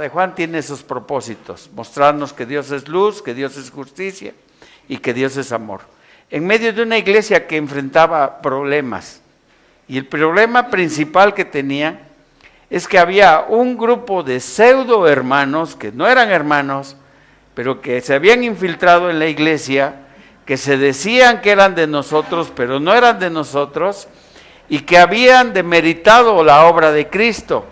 de Juan tiene esos propósitos, mostrarnos que Dios es luz, que Dios es justicia y que Dios es amor. En medio de una iglesia que enfrentaba problemas, y el problema principal que tenía es que había un grupo de pseudo hermanos, que no eran hermanos, pero que se habían infiltrado en la iglesia, que se decían que eran de nosotros, pero no eran de nosotros, y que habían demeritado la obra de Cristo,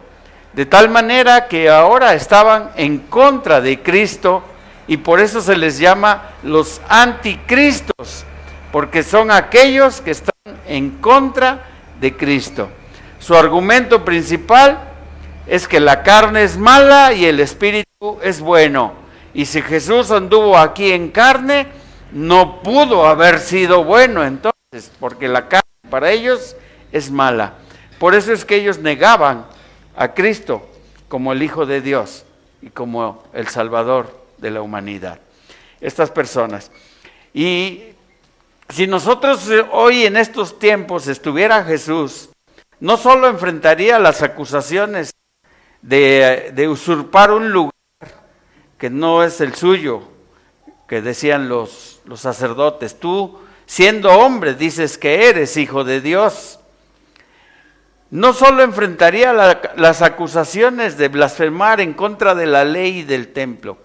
de tal manera que ahora estaban en contra de Cristo, y por eso se les llama los anticristos, porque son aquellos que están en contra de Cristo. Su argumento principal es que la carne es mala y el espíritu es bueno, y si Jesús anduvo aquí en carne, no pudo haber sido bueno entonces, porque la carne para ellos es mala. Por eso es que ellos negaban a Cristo como el Hijo de Dios y como el Salvador de la humanidad. Estas personas. Y si nosotros hoy en estos tiempos estuviera Jesús, no solo enfrentaría las acusaciones de usurpar un lugar que no es el suyo, que decían los sacerdotes, tú siendo hombre dices que eres hijo de Dios. No solo enfrentaría las acusaciones de blasfemar en contra de la ley y del templo.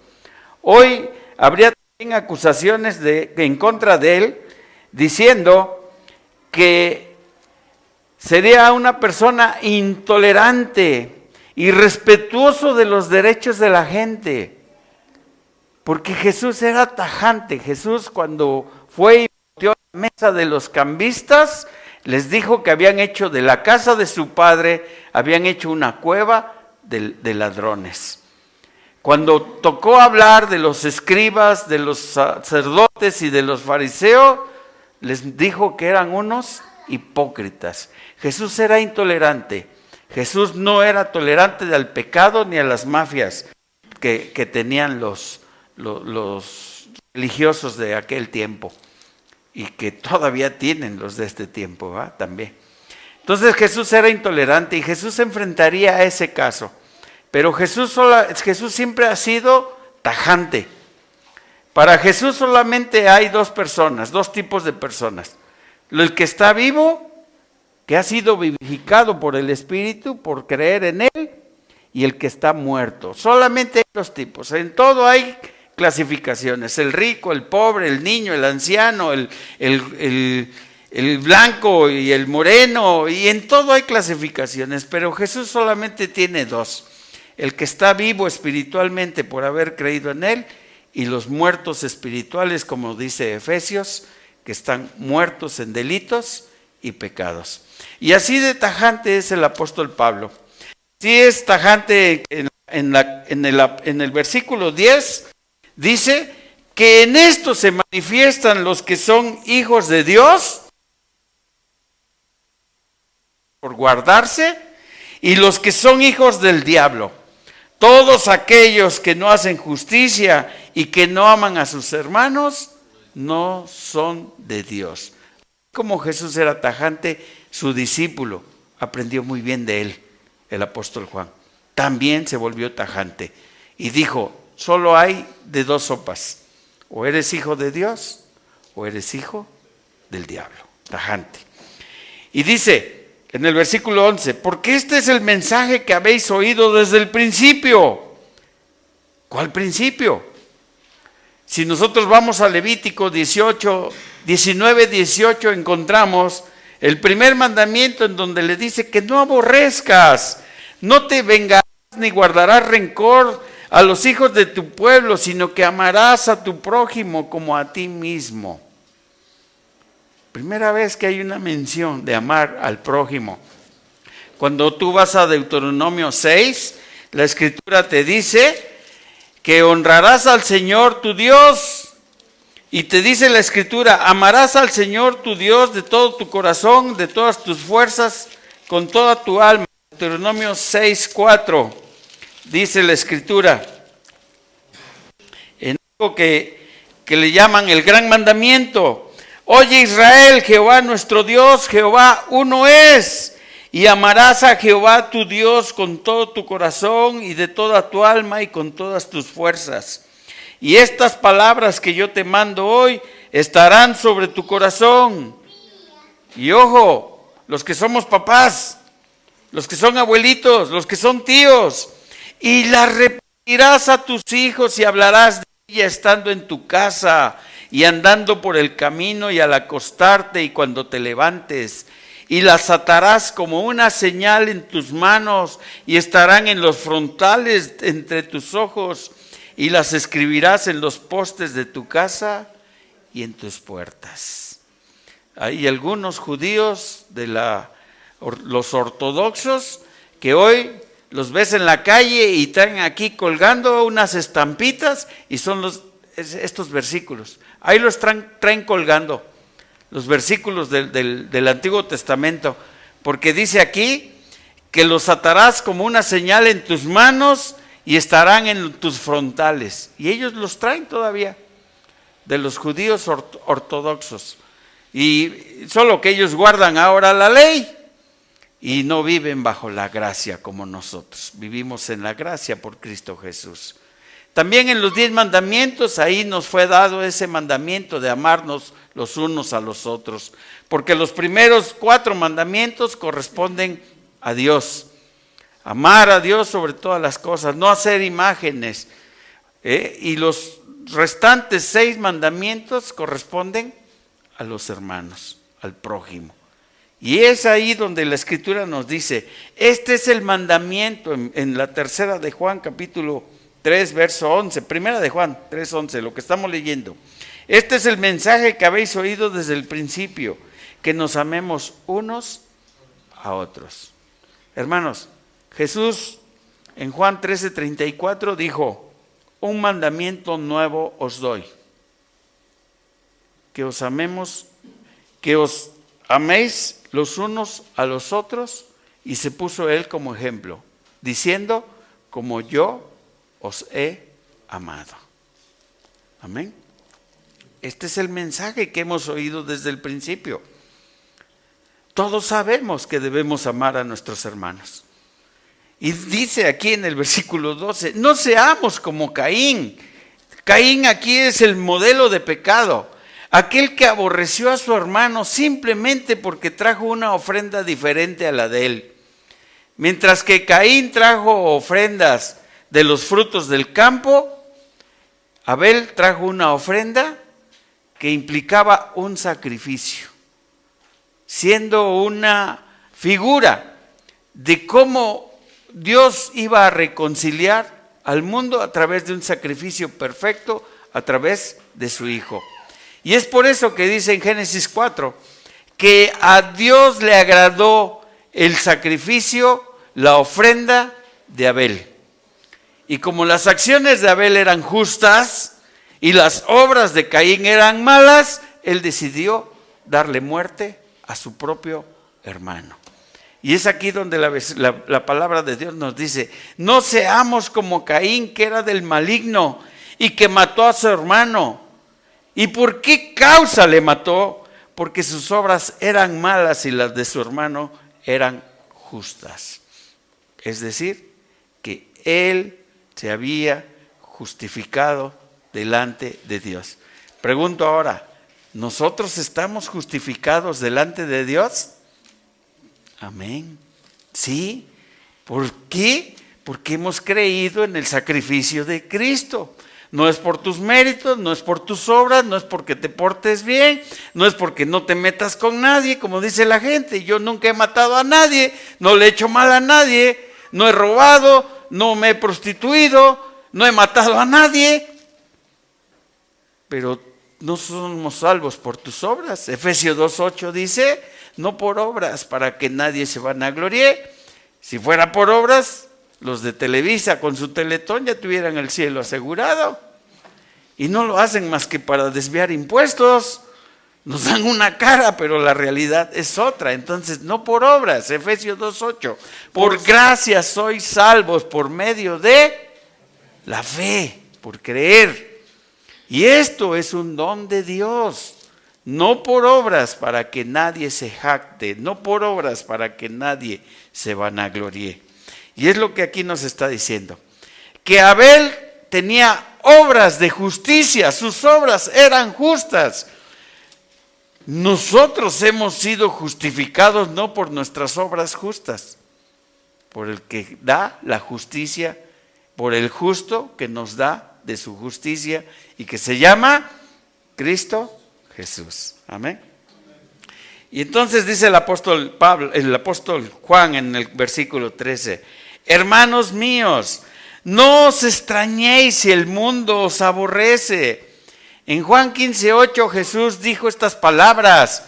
Hoy habría también acusaciones en contra de él, diciendo que sería una persona intolerante, irrespetuoso de los derechos de la gente. Porque Jesús era tajante. Jesús, cuando fue y volteó a la mesa de los cambistas, les dijo que habían hecho de la casa de su padre, habían hecho una cueva de ladrones. Cuando tocó hablar de los escribas, de los sacerdotes y de los fariseos, les dijo que eran unos hipócritas. Jesús era intolerante. Jesús no era tolerante al pecado ni a las mafias que tenían los religiosos de aquel tiempo y que todavía tienen los de este tiempo, ¿va? También. Entonces Jesús era intolerante y Jesús se enfrentaría a ese caso, pero Jesús siempre ha sido tajante. Para Jesús solamente hay dos tipos de personas: el que está vivo, que ha sido vivificado por el Espíritu por creer en Él, y el que está muerto. Solamente hay dos tipos. En todo hay clasificaciones: el rico, el pobre, el niño, el anciano, el blanco y el moreno, y en todo hay clasificaciones, pero Jesús solamente tiene dos: el que está vivo espiritualmente por haber creído en Él, y los muertos espirituales, como dice Efesios, que están muertos en delitos y pecados. Y así de tajante es el apóstol Pablo. Sí es tajante en el versículo 10, dice que en esto se manifiestan los que son hijos de Dios por guardarse, y los que son hijos del diablo. Todos aquellos que no hacen justicia y que no aman a sus hermanos no son de Dios. Como Jesús era tajante, su discípulo aprendió muy bien de él, el apóstol Juan. También se volvió tajante y dijo: solo hay de dos sopas: o eres hijo de Dios o eres hijo del diablo. Tajante. Y dice en el versículo 11: porque este es el mensaje que habéis oído desde el principio. ¿Cuál principio? Si nosotros vamos a Levítico 19, 18, encontramos el primer mandamiento en donde le dice que no aborrezcas, no te vengarás ni guardarás rencor a los hijos de tu pueblo, sino que amarás a tu prójimo como a ti mismo. Primera vez que hay una mención de amar al prójimo. Cuando tú vas a Deuteronomio 6, la Escritura te dice que honrarás al Señor tu Dios. Y te dice la Escritura: amarás al Señor tu Dios de todo tu corazón, de todas tus fuerzas, con toda tu alma. Deuteronomio 6:4 dice la Escritura, en algo que le llaman el gran mandamiento: oye Israel, Jehová nuestro Dios, Jehová uno es, Y amarás a Jehová tu Dios con todo tu corazón y de toda tu alma y con todas tus fuerzas. Y estas palabras que yo te mando hoy estarán sobre tu corazón. Y ojo, los que somos papás, los que son abuelitos, los que son tíos, y las repetirás a tus hijos y hablarás de ella estando en tu casa y andando por el camino y al acostarte y cuando te levantes. Y las atarás como una señal en tus manos y estarán en los frontales entre tus ojos y las escribirás en los postes de tu casa y en tus puertas. Hay algunos judíos de los ortodoxos que hoy los ves en la calle y traen aquí colgando unas estampitas y son estos versículos. Ahí los traen colgando, los versículos del Antiguo Testamento, porque dice aquí que los atarás como una señal en tus manos y estarán en tus frontales. Y ellos los traen todavía, de los judíos ortodoxos. Y solo que ellos guardan ahora la ley y no viven bajo la gracia como nosotros. Vivimos en la gracia por Cristo Jesús. También en los 10 mandamientos, ahí nos fue dado ese mandamiento de amarnos los unos a los otros. Porque los primeros 4 mandamientos corresponden a Dios. Amar a Dios sobre todas las cosas, no hacer imágenes. Y los restantes 6 mandamientos corresponden a los hermanos, al prójimo. Y es ahí donde la Escritura nos dice, este es el mandamiento en la tercera de Juan, capítulo 3, verso 11, primera de Juan 3, 11, lo que estamos leyendo. Este es el mensaje que habéis oído desde el principio, que nos amemos unos a otros. Hermanos, Jesús en Juan 13:34 dijo, un mandamiento nuevo os doy, que os amemos, que os améis los unos a los otros, y se puso él como ejemplo, diciendo, como yo os he amado. Amén. Este es el mensaje que hemos oído desde el principio. Todos sabemos que debemos amar a nuestros hermanos. Y dice aquí en el versículo 12, no seamos como Caín. Caín aquí es el modelo de pecado. Aquel que aborreció a su hermano simplemente porque trajo una ofrenda diferente a la de él. Mientras que Caín trajo ofrendas de los frutos del campo, Abel trajo una ofrenda que implicaba un sacrificio, siendo una figura de cómo Dios iba a reconciliar al mundo a través de un sacrificio perfecto, a través de su Hijo. Y es por eso que dice en Génesis 4, que a Dios le agradó el sacrificio, la ofrenda de Abel. Y como las acciones de Abel eran justas y las obras de Caín eran malas, él decidió darle muerte a su propio hermano. Y es aquí donde la palabra de Dios nos dice, no seamos como Caín, que era del maligno y que mató a su hermano. ¿Y por qué causa le mató? Porque sus obras eran malas y las de su hermano eran justas. Es decir, que él se había justificado delante de Dios. Pregunto ahora, ¿nosotros estamos justificados delante de Dios? Amén. Sí. ¿Por qué? Porque hemos creído en el sacrificio de Cristo. No es por tus méritos, no es por tus obras, no es porque te portes bien, no es porque no te metas con nadie, como dice la gente. Yo nunca he matado a nadie, no le he hecho mal a nadie, no he robado, no me he prostituido, no he matado a nadie. Pero no somos salvos por tus obras. Efesios 2:8 dice, no por obras para que nadie se vanaglorie. Si fuera por obras, los de Televisa con su Teletón ya tuvieran el cielo asegurado. Y no lo hacen más que para desviar impuestos. Nos dan una cara, pero la realidad es otra. Entonces, no por obras, Efesios 2:8. Por gracia sois salvos por medio de la fe, por creer. Y esto es un don de Dios, no por obras para que nadie se jacte, no por obras para que nadie se vanaglorie. Y es lo que aquí nos está diciendo, que Abel tenía obras de justicia, sus obras eran justas. Nosotros hemos sido justificados no por nuestras obras justas, por el que da la justicia, por el justo que nos da de su justicia y que se llama Cristo Jesús. Amén. Y entonces dice el apóstol Juan en el versículo 13, hermanos míos, no os extrañéis si el mundo os aborrece. En Juan 15:8 Jesús dijo estas palabras.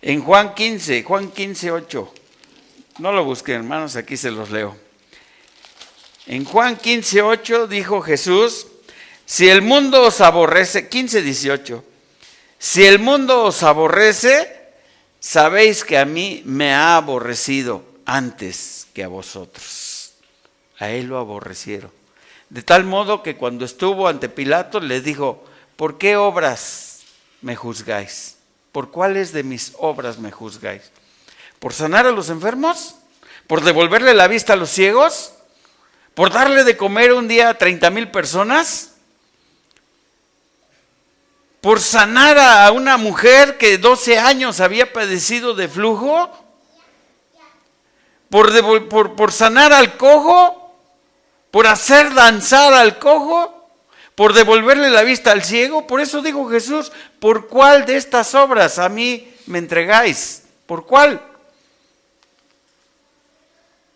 En Juan 15:8. No lo busquen, hermanos, aquí se los leo. En Juan 15:8 dijo Jesús, si el mundo os aborrece, 15:18, si el mundo os aborrece, sabéis que a mí me ha aborrecido antes que a vosotros. A él lo aborrecieron. De tal modo que cuando estuvo ante Pilato le dijo, ¿por qué obras me juzgáis? ¿Por cuáles de mis obras me juzgáis? ¿Por sanar a los enfermos? ¿Por devolverle la vista a los ciegos? ¿Por darle de comer un día a 30,000 personas? ¿Por sanar a una mujer que 12 años había padecido de flujo? ¿Por sanar al cojo? ¿Por hacer danzar al cojo? ¿Por devolverle la vista al ciego? Por eso dijo Jesús, ¿por cuál de estas obras a mí me entregáis? ¿Por cuál?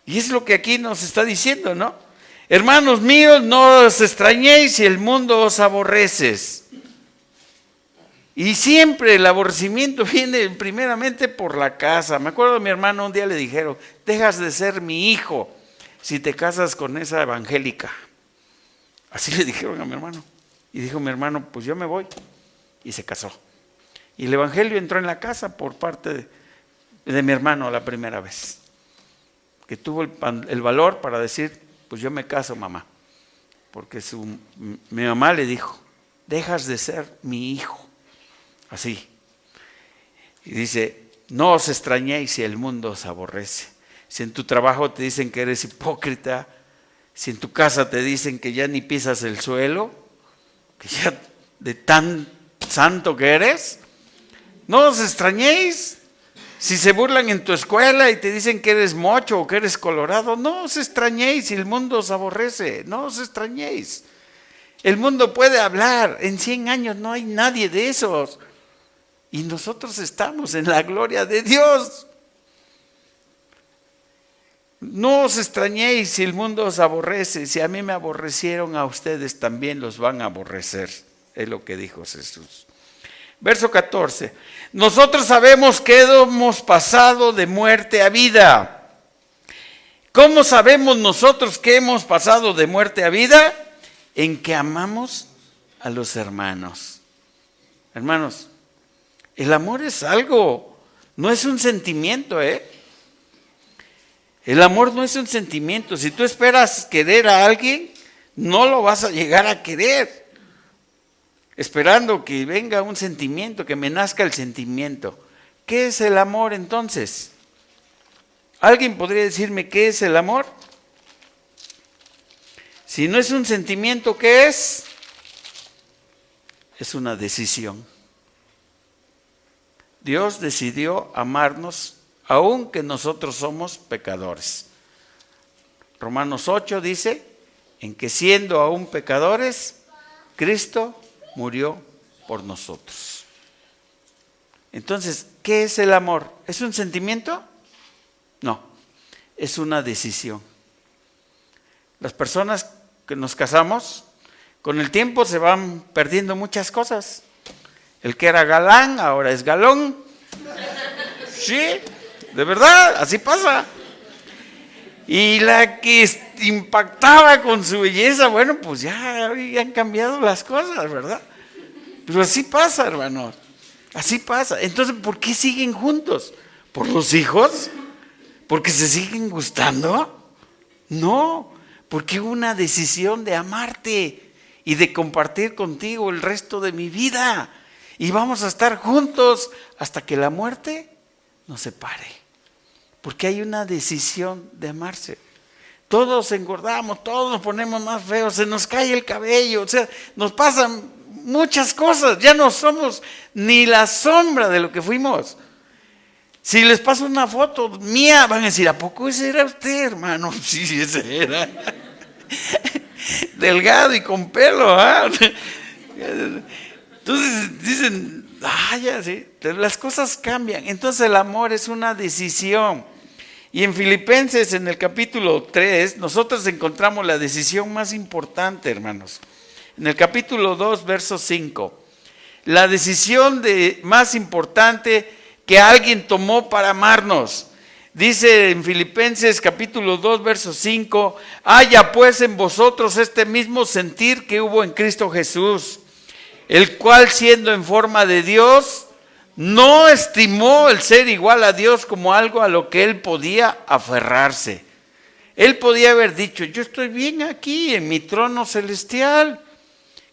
Y es lo que aquí nos está diciendo, ¿no? Hermanos míos, no os extrañéis si el mundo os aborrece. Y siempre el aborrecimiento viene primeramente por la casa. Me acuerdo de mi hermano, un día le dijeron, dejas de ser mi hijo si te casas con esa evangélica. Así le dijeron a mi hermano. Y dijo mi hermano, pues yo me voy. Y se casó. Y el evangelio entró en la casa por parte de mi hermano la primera vez. Que tuvo el valor para decir, pues yo me caso, mamá. Porque mi mamá le dijo, dejas de ser mi hijo. Así. Y dice, no os extrañéis si el mundo os aborrece. Si en tu trabajo te dicen que eres hipócrita, si en tu casa te dicen que ya ni pisas el suelo, que ya de tan santo que eres, no os extrañéis. Si se burlan en tu escuela y te dicen que eres mocho o que eres colorado, no os extrañéis si el mundo os aborrece, no os extrañéis. El mundo puede hablar, en 100 años no hay nadie de esos. Y nosotros estamos en la gloria de Dios. No os extrañéis si el mundo os aborrece, si a mí me aborrecieron, a ustedes también los van a aborrecer. Es lo que dijo Jesús. Verso 14. Nosotros sabemos que hemos pasado de muerte a vida. ¿Cómo sabemos nosotros que hemos pasado de muerte a vida? En que amamos a los hermanos. Hermanos, el amor es algo, no es un sentimiento, El amor no es un sentimiento. Si tú esperas querer a alguien, no lo vas a llegar a querer. Esperando que venga un sentimiento, que me nazca el sentimiento. ¿Qué es el amor entonces? ¿Alguien podría decirme qué es el amor? Si no es un sentimiento, ¿qué es? Es una decisión. Dios decidió amarnos aunque nosotros somos pecadores. Romanos 8 dice, en que siendo aún pecadores, Cristo murió por nosotros. Entonces, ¿qué es el amor? ¿Es un sentimiento? No, es una decisión. Las personas que nos casamos, con el tiempo se van perdiendo muchas cosas. El que era galán, ahora es galón. Sí, de verdad, así pasa. Y la que impactaba con su belleza, bueno, pues ya han cambiado las cosas, ¿verdad? Pero así pasa, hermanos. Así pasa. Entonces, ¿por qué siguen juntos? ¿Por los hijos? ¿Porque se siguen gustando? No, porque hubo una decisión de amarte y de compartir contigo el resto de mi vida. y vamos a estar juntos hasta que la muerte nos separe. Porque hay una decisión de amarse. Todos engordamos, todos nos ponemos más feos, se nos cae el cabello, o sea, nos pasan muchas cosas, ya no somos ni la sombra de lo que fuimos. Si les paso una foto mía, van a decir, ¿a poco ese era usted, hermano? Sí, ese era. Delgado y con pelo, ¿ah? Entonces dicen, ya, sí, las cosas cambian. Entonces el amor es una decisión. Y en Filipenses, en el capítulo 3, nosotros encontramos la decisión más importante, hermanos. En el capítulo 2, verso 5. La decisión más importante que alguien tomó para amarnos. Dice en Filipenses capítulo 2, verso 5, haya pues en vosotros este mismo sentir que hubo en Cristo Jesús, el cual siendo en forma de Dios, no estimó el ser igual a Dios como algo a lo que él podía aferrarse. Él podía haber dicho, yo estoy bien aquí en mi trono celestial.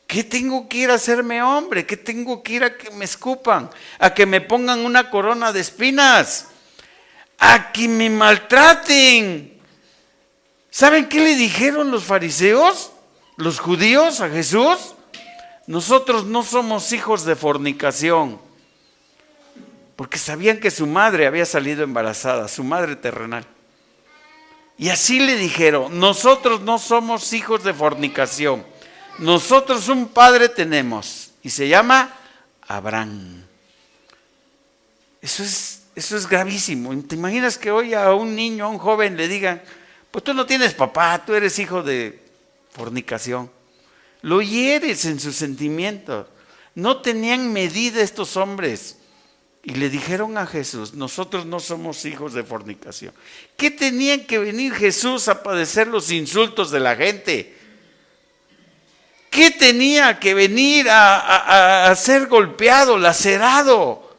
¿Qué tengo que ir a hacerme hombre? ¿Qué tengo que ir a que me escupan? ¿A que me pongan una corona de espinas? ¿A que me maltraten? ¿Saben qué le dijeron los fariseos, los judíos a Jesús? Nosotros no somos hijos de fornicación. Porque sabían que su madre había salido embarazada, su madre terrenal. Y así le dijeron, nosotros no somos hijos de fornicación. Nosotros un padre tenemos y se llama Abraham. Eso es gravísimo. ¿Te imaginas que hoy a un niño, a un joven le digan, pues tú no tienes papá, tú eres hijo de fornicación? Lo hieres en sus sentimientos. No tenían medida estos hombres. Y le dijeron a Jesús, nosotros no somos hijos de fornicación. ¿Qué tenían que venir Jesús a padecer los insultos de la gente? ¿Qué tenía que venir a ser golpeado, lacerado?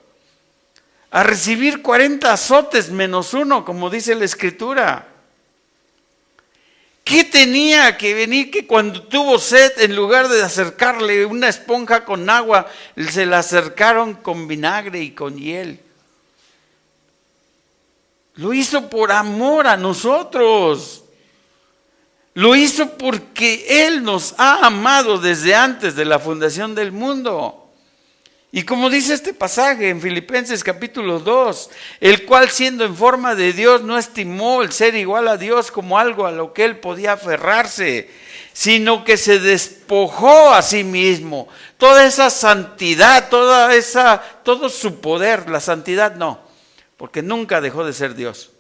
A recibir 40 azotes menos uno, como dice la Escritura. ¿Qué tenía que venir que cuando tuvo sed, en lugar de acercarle una esponja con agua, se la acercaron con vinagre y con hiel? Lo hizo por amor a nosotros. Lo hizo porque Él nos ha amado desde antes de la fundación del mundo. Y como dice este pasaje en Filipenses capítulo 2, el cual siendo en forma de Dios no estimó el ser igual a Dios como algo a lo que Él podía aferrarse, sino que se despojó a sí mismo. Toda esa santidad, todo su poder, la santidad no, porque nunca dejó de ser Dios.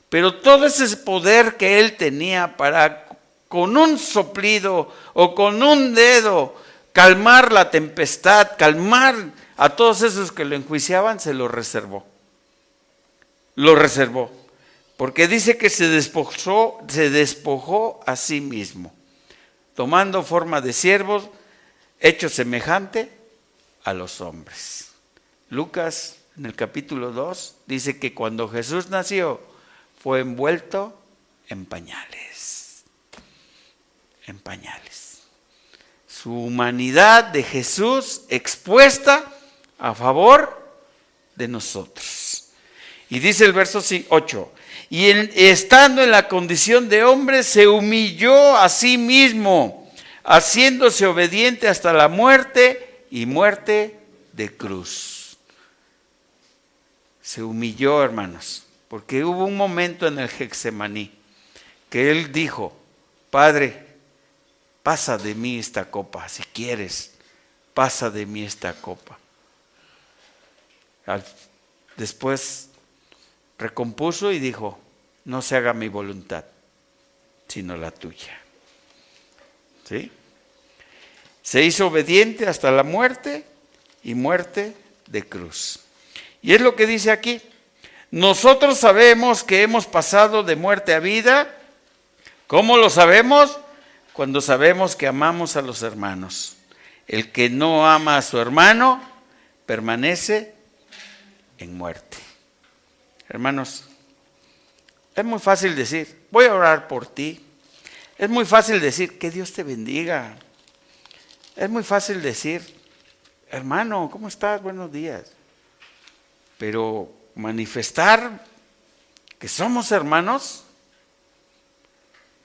Pero todo ese poder que Él tenía para con un soplido o con un dedo calmar la tempestad, calmar a todos esos que lo enjuiciaban, se lo reservó. Lo reservó. Porque dice que se despojó a sí mismo, tomando forma de siervos, hecho semejante a los hombres. Lucas, en el capítulo 2, dice que cuando Jesús nació, fue envuelto en pañales. En pañales. Su humanidad de Jesús expuesta a favor de nosotros. Y dice el verso 8, y estando en la condición de hombre, se humilló a sí mismo, haciéndose obediente hasta la muerte y muerte de cruz. Se humilló, hermanos, porque hubo un momento en el Getsemaní que Él dijo, Padre, pasa de mí esta copa, si quieres, pasa de mí esta copa. Después recompuso y dijo, no se haga mi voluntad, sino la tuya. ¿Sí? Se hizo obediente hasta la muerte y muerte de cruz. Y es lo que dice aquí. Nosotros sabemos que hemos pasado de muerte a vida. ¿Cómo lo sabemos? Cuando sabemos que amamos a los hermanos. El que no ama a su hermano permanece en muerte. Hermanos, es muy fácil decir, voy a orar por ti. Es muy fácil decir, que Dios te bendiga. Es muy fácil decir, hermano, ¿cómo estás? Buenos días. Pero manifestar que somos hermanos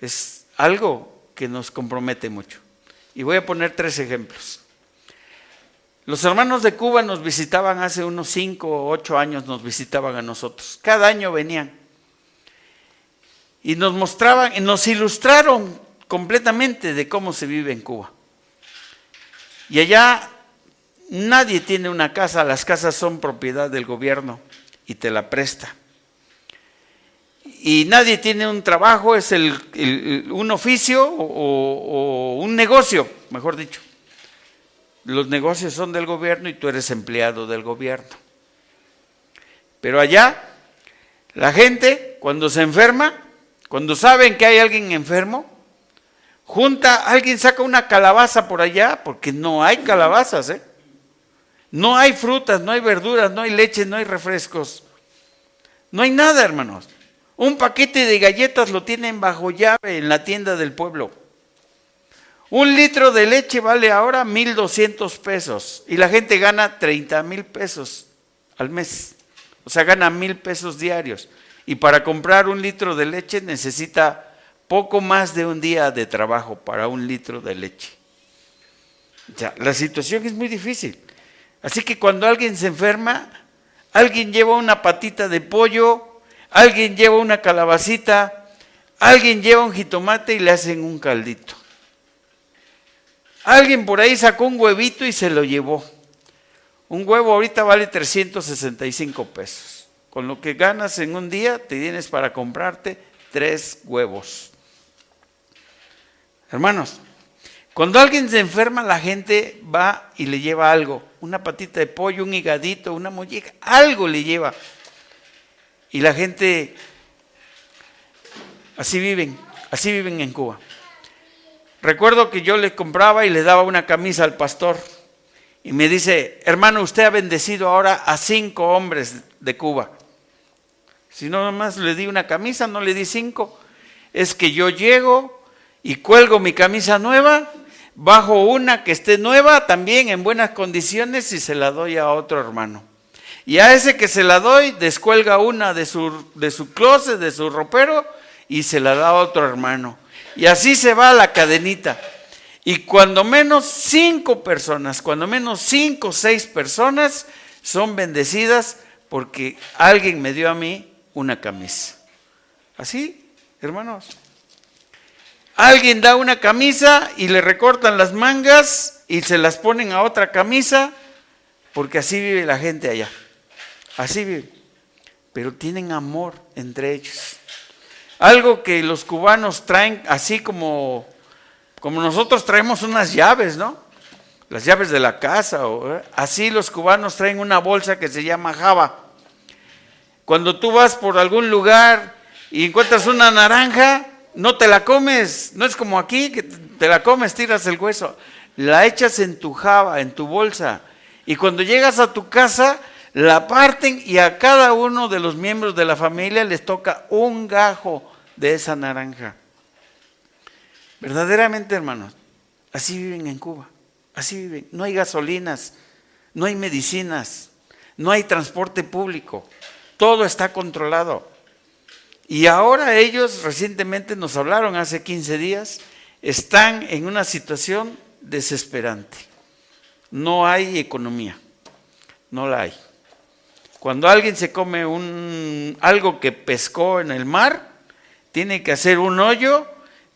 es algo que nos compromete mucho. Y voy a poner 3 ejemplos. Los hermanos de Cuba nos visitaban hace unos 5 o 8 años, nos visitaban a nosotros. Cada año venían. Y nos mostraban, y nos ilustraron completamente de cómo se vive en Cuba. Y allá nadie tiene una casa, las casas son propiedad del gobierno y te la presta. Y nadie tiene un trabajo, es un oficio o un negocio, mejor dicho. Los negocios son del gobierno y tú eres empleado del gobierno. Pero allá, la gente, cuando se enferma, cuando saben que hay alguien enfermo, alguien saca una calabaza por allá, porque no hay calabazas, No hay frutas, no hay verduras, no hay leche, no hay refrescos. No hay nada, hermanos. Un paquete de galletas lo tienen bajo llave en la tienda del pueblo. 1 litro de leche vale ahora 1,200 pesos y la gente gana 30,000 pesos al mes. O sea, gana 1,000 pesos diarios. Y para comprar 1 litro de leche necesita poco más de un día de trabajo para 1 litro de leche. O sea, la situación es muy difícil. Así que cuando alguien se enferma, alguien lleva una patita de pollo, alguien lleva una calabacita, alguien lleva un jitomate y le hacen un caldito. Alguien por ahí sacó un huevito y se lo llevó. Un huevo ahorita vale 365 pesos. Con lo que ganas en un día, te tienes para comprarte 3 huevos. Hermanos, cuando alguien se enferma, la gente va y le lleva algo. Una patita de pollo, un higadito, una molleja, algo le lleva. Y la gente, así viven en Cuba. Recuerdo que yo le compraba y le daba una camisa al pastor. Y me dice, hermano, usted ha bendecido ahora a 5 hombres de Cuba. Si no nomás le di una camisa, no le di 5. Es que yo llego y cuelgo mi camisa nueva, bajo una que esté nueva, también en buenas condiciones, y se la doy a otro hermano. Y a ese que se la doy, descuelga una de su closet, de su ropero, y se la da a otro hermano. Y así se va la cadenita. Y cuando menos 5 personas, cuando menos 5 o 6 personas son bendecidas porque alguien me dio a mí una camisa. Así, hermanos. Alguien da una camisa y le recortan las mangas y se las ponen a otra camisa, porque así vive la gente allá. Así vive. Pero tienen amor entre ellos. Algo que los cubanos traen, así como nosotros traemos unas llaves, ¿no? Las llaves de la casa. Así los cubanos traen una bolsa que se llama java. Cuando tú vas por algún lugar y encuentras una naranja, no te la comes. No es como aquí que te la comes, tiras el hueso. La echas en tu java, en tu bolsa. Y cuando llegas a tu casa, la parten y a cada uno de los miembros de la familia les toca un gajo de esa naranja. Verdaderamente, hermanos, así viven en Cuba, así viven. No hay gasolinas, no hay medicinas, no hay transporte público, todo está controlado. Y ahora ellos recientemente nos hablaron, hace 15 días, están en una situación desesperante. No hay economía, no la hay. Cuando alguien se come algo que pescó en el mar, tiene que hacer un hoyo,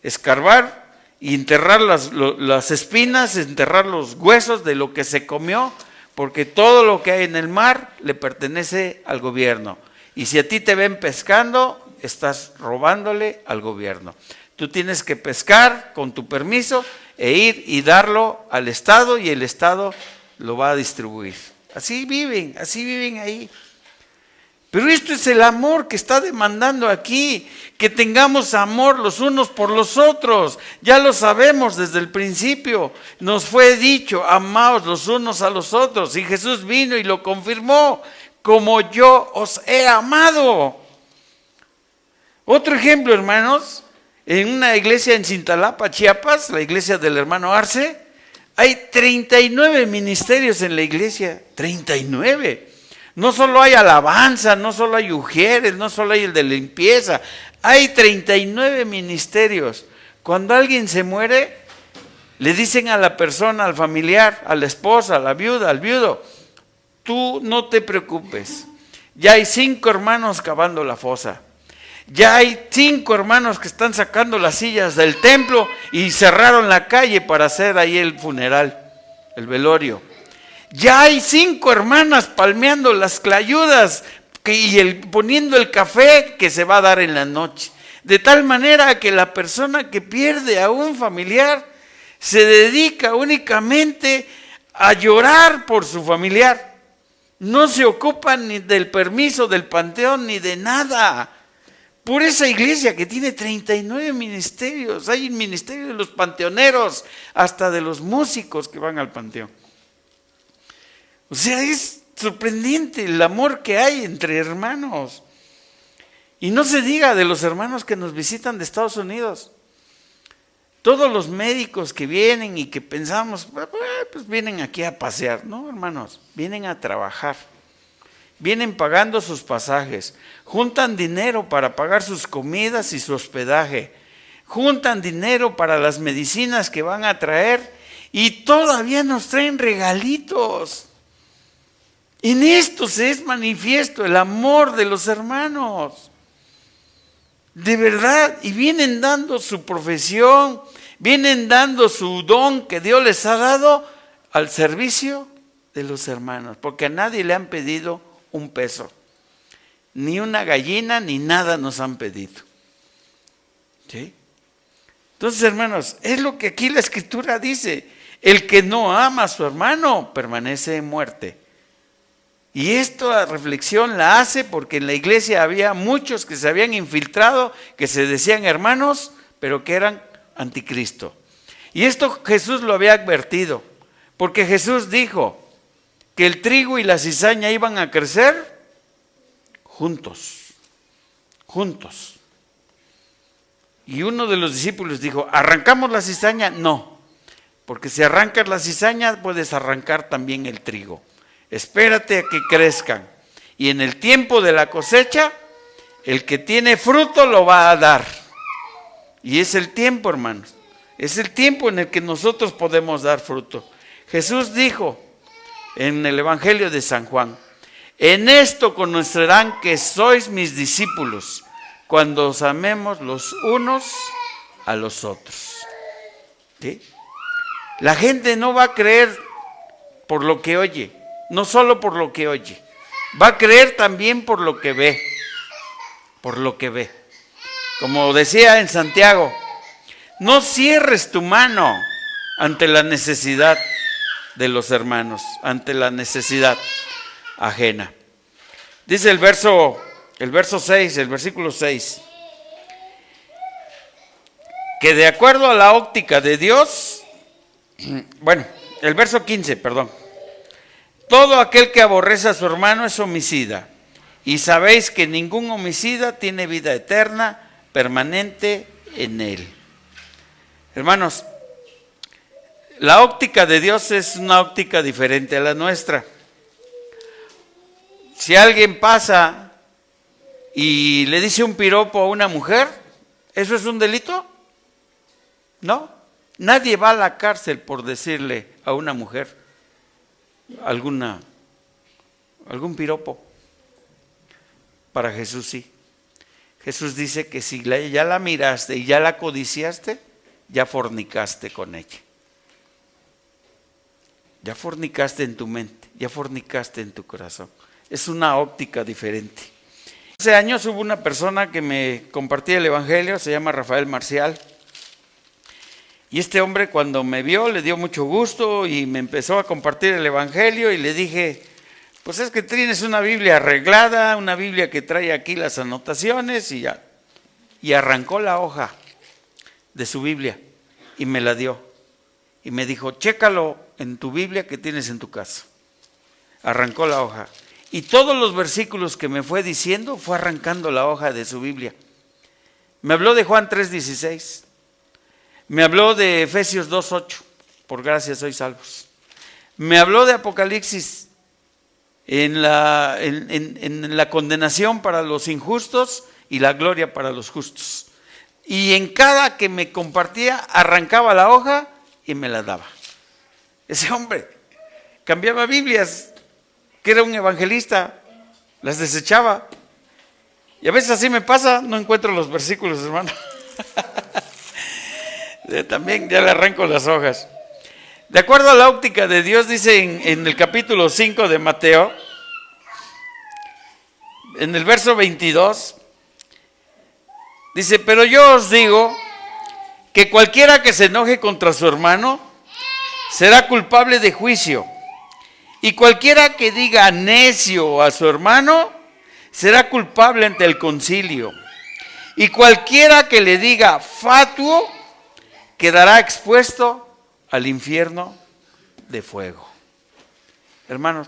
escarbar y enterrar las espinas, enterrar los huesos de lo que se comió, porque todo lo que hay en el mar le pertenece al gobierno. Y si a ti te ven pescando, estás robándole al gobierno. Tú tienes que pescar con tu permiso e ir y darlo al Estado, y el Estado lo va a distribuir. Así viven ahí. Pero esto es el amor que está demandando aquí, que tengamos amor los unos por los otros. Ya lo sabemos desde el principio, nos fue dicho, amaos los unos a los otros, y Jesús vino y lo confirmó, como yo os he amado. Otro ejemplo, hermanos, en una iglesia en Cintalapa, Chiapas, la iglesia del hermano Arce, Hay 39 ministerios en la iglesia, 39. No solo hay alabanza, no solo hay ujieres, no solo hay el de limpieza, hay 39 ministerios. Cuando alguien se muere, le dicen a la persona, al familiar, a la esposa, a la viuda, al viudo, tú no te preocupes, ya hay 5 hermanos cavando la fosa. Ya hay 5 hermanos que están sacando las sillas del templo y cerraron la calle para hacer ahí el funeral, el velorio. Ya hay 5 hermanas palmeando las clayudas y poniendo el café que se va a dar en la noche. De tal manera que la persona que pierde a un familiar se dedica únicamente a llorar por su familiar. No se ocupa ni del permiso del panteón ni de nada. Por esa iglesia que tiene 39 ministerios, hay un ministerio de los panteoneros, hasta de los músicos que van al panteón. O sea, es sorprendente el amor que hay entre hermanos. Y no se diga de los hermanos que nos visitan de Estados Unidos. Todos los médicos que vienen y que pensamos, pues vienen aquí a pasear. No, hermanos, vienen a trabajar. Vienen pagando sus pasajes, juntan dinero para pagar sus comidas y su hospedaje, juntan dinero para las medicinas que van a traer y todavía nos traen regalitos. En esto se es manifiesto el amor de los hermanos. De verdad, y vienen dando su profesión, vienen dando su don que Dios les ha dado al servicio de los hermanos, porque a nadie le han pedido un peso, ni una gallina, ni nada nos han pedido. ¿Sí? Entonces, hermanos, es lo que aquí la Escritura dice: el que no ama a su hermano permanece en muerte. Y esta reflexión la hace porque en la iglesia había muchos que se habían infiltrado, que se decían hermanos, pero que eran anticristo. Y esto Jesús lo había advertido, porque Jesús dijo que el trigo y la cizaña iban a crecer juntos, juntos. Y uno de los discípulos dijo, ¿arrancamos la cizaña? No, porque si arrancas la cizaña puedes arrancar también el trigo. Espérate a que crezcan. Y en el tiempo de la cosecha, el que tiene fruto lo va a dar. Y es el tiempo, hermanos. Es el tiempo en el que nosotros podemos dar fruto. Jesús dijo en el Evangelio de San Juan, en esto conocerán que sois mis discípulos, cuando os amemos los unos a los otros. ¿Sí? La gente no va a creer por lo que oye, no solo por lo que oye, va a creer también por lo que ve, por lo que ve. Como decía en Santiago, no cierres tu mano ante la necesidad de los hermanos, ante la necesidad ajena. Dice el verso 6, el versículo 6, que de acuerdo a la óptica de Dios, bueno, el verso 15, perdón, todo aquel que aborrece a su hermano es homicida, y sabéis que ningún homicida tiene vida eterna permanente en él. Hermanos, la óptica de Dios es una óptica diferente a la nuestra. Si alguien pasa y le dice un piropo a una mujer, ¿eso es un delito? No, nadie va a la cárcel por decirle a una mujer algún piropo. Para Jesús sí. Jesús dice que si ya la miraste y ya la codiciaste, ya fornicaste con ella. Ya fornicaste en tu mente, ya fornicaste en tu corazón. Es una óptica diferente. Hace años hubo una persona que me compartía el Evangelio, se llama Rafael Marcial. Y este hombre cuando me vio le dio mucho gusto y me empezó a compartir el Evangelio y le dije, pues es que tienes una Biblia arreglada, una Biblia que trae aquí las anotaciones y ya. Y arrancó la hoja de su Biblia y me la dio. Y me dijo, chécalo en tu Biblia que tienes en tu casa. Arrancó la hoja. Y todos los versículos que me fue diciendo, fue arrancando la hoja de su Biblia. Me habló de Juan 3:16. Me habló de Efesios 2:8. por gracia sois salvos. Me habló de Apocalipsis en la condenación para los injustos y la gloria para los justos. Y en cada que me compartía, arrancaba la hoja y me la daba. Ese hombre cambiaba Biblias, que era un evangelista, las desechaba. Y a veces así me pasa, no encuentro los versículos, hermano. También ya le arranco las hojas. De acuerdo a la óptica de Dios, dice en el capítulo 5 de Mateo, en el verso 22, dice: pero yo os digo que cualquiera que se enoje contra su hermano será culpable de juicio, y cualquiera que diga necio a su hermano será culpable ante el concilio, y cualquiera que le diga fatuo quedará expuesto al infierno de fuego. Hermanos,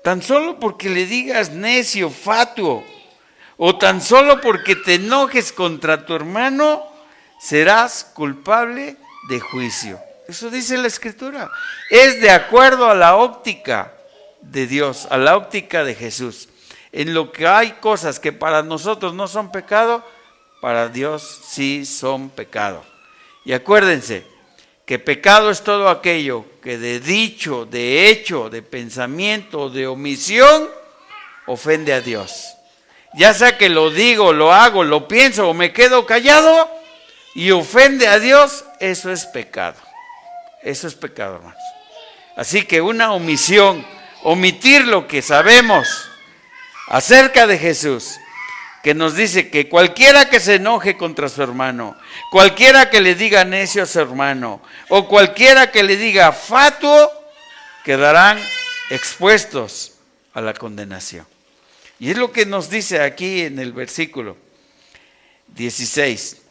tan solo porque le digas necio, fatuo, o tan solo porque te enojes contra tu hermano, serás culpable de juicio. Eso dice la Escritura. Es de acuerdo a la óptica de Dios, a la óptica de Jesús. En lo que hay cosas que para nosotros no son pecado, para Dios sí son pecado. Y acuérdense que pecado es todo aquello que de dicho, de hecho, de pensamiento, de omisión, ofende a Dios. Ya sea que lo digo, lo hago, lo pienso o me quedo callado y ofende a Dios, eso es pecado. Eso es pecado, hermanos. Así que una omisión, omitir lo que sabemos acerca de Jesús, que nos dice que cualquiera que se enoje contra su hermano, cualquiera que le diga necio a su hermano, o cualquiera que le diga fatuo, quedarán expuestos a la condenación. Y es lo que nos dice aquí en el versículo 15.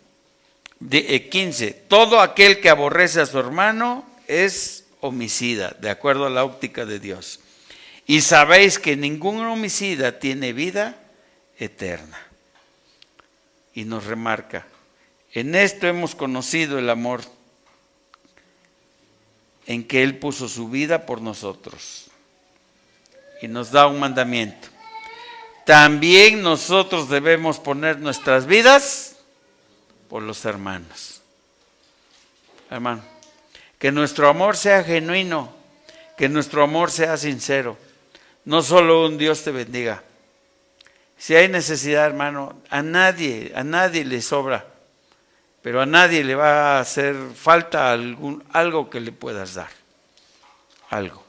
Todo aquel que aborrece a su hermano es homicida, de acuerdo a la óptica de Dios. Y sabéis que ningún homicida tiene vida eterna. Y nos remarca: en esto hemos conocido el amor, en que Él puso su vida por nosotros. Y nos da un mandamiento: también nosotros debemos poner nuestras vidas por los hermanos. Hermano, que nuestro amor sea genuino, que nuestro amor sea sincero. No solo un Dios te bendiga. Si hay necesidad, hermano, a nadie le sobra, pero a nadie le va a hacer falta algo que le puedas dar. Algo,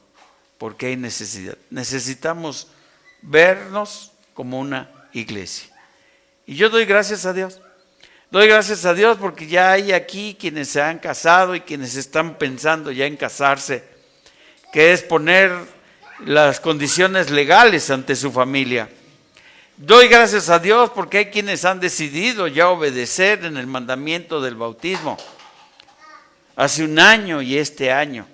porque hay necesidad. Necesitamos vernos como una iglesia. Y yo doy gracias a Dios. Doy gracias a Dios porque ya hay aquí quienes se han casado y quienes están pensando ya en casarse, que es poner las condiciones legales ante su familia. Doy gracias a Dios porque hay quienes han decidido ya obedecer en el mandamiento del bautismo hace un año y este año.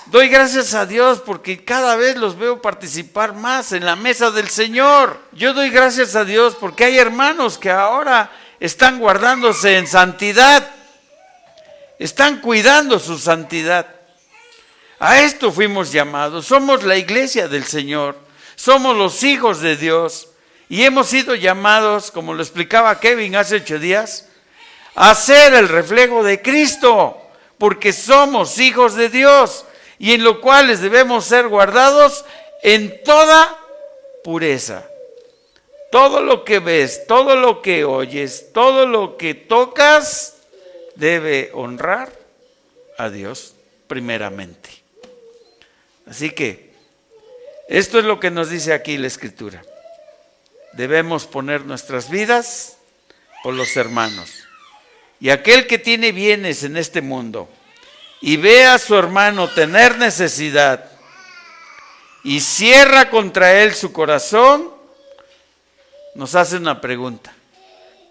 Doy gracias a Dios porque cada vez los veo participar más en la mesa del Señor. Yo doy gracias a Dios porque hay hermanos que ahora están guardándose en santidad, están cuidando su santidad. A esto fuimos llamados. Somos la iglesia del Señor, somos los hijos de Dios y hemos sido llamados, como lo explicaba Kevin hace 8 días, a ser el reflejo de Cristo, porque somos hijos de Dios y en lo cual debemos ser guardados en toda pureza. Todo lo que ves, todo lo que oyes, todo lo que tocas debe honrar a Dios primeramente. Así que esto es lo que nos dice aquí la Escritura. Debemos poner nuestras vidas por los hermanos. Y aquel que tiene bienes en este mundo y ve a su hermano tener necesidad y cierra contra él su corazón, nos hace una pregunta: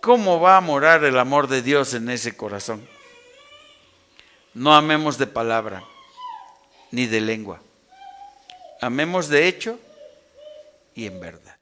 ¿cómo va a morar el amor de Dios en ese corazón? No amemos de palabra ni de lengua, amemos de hecho y en verdad.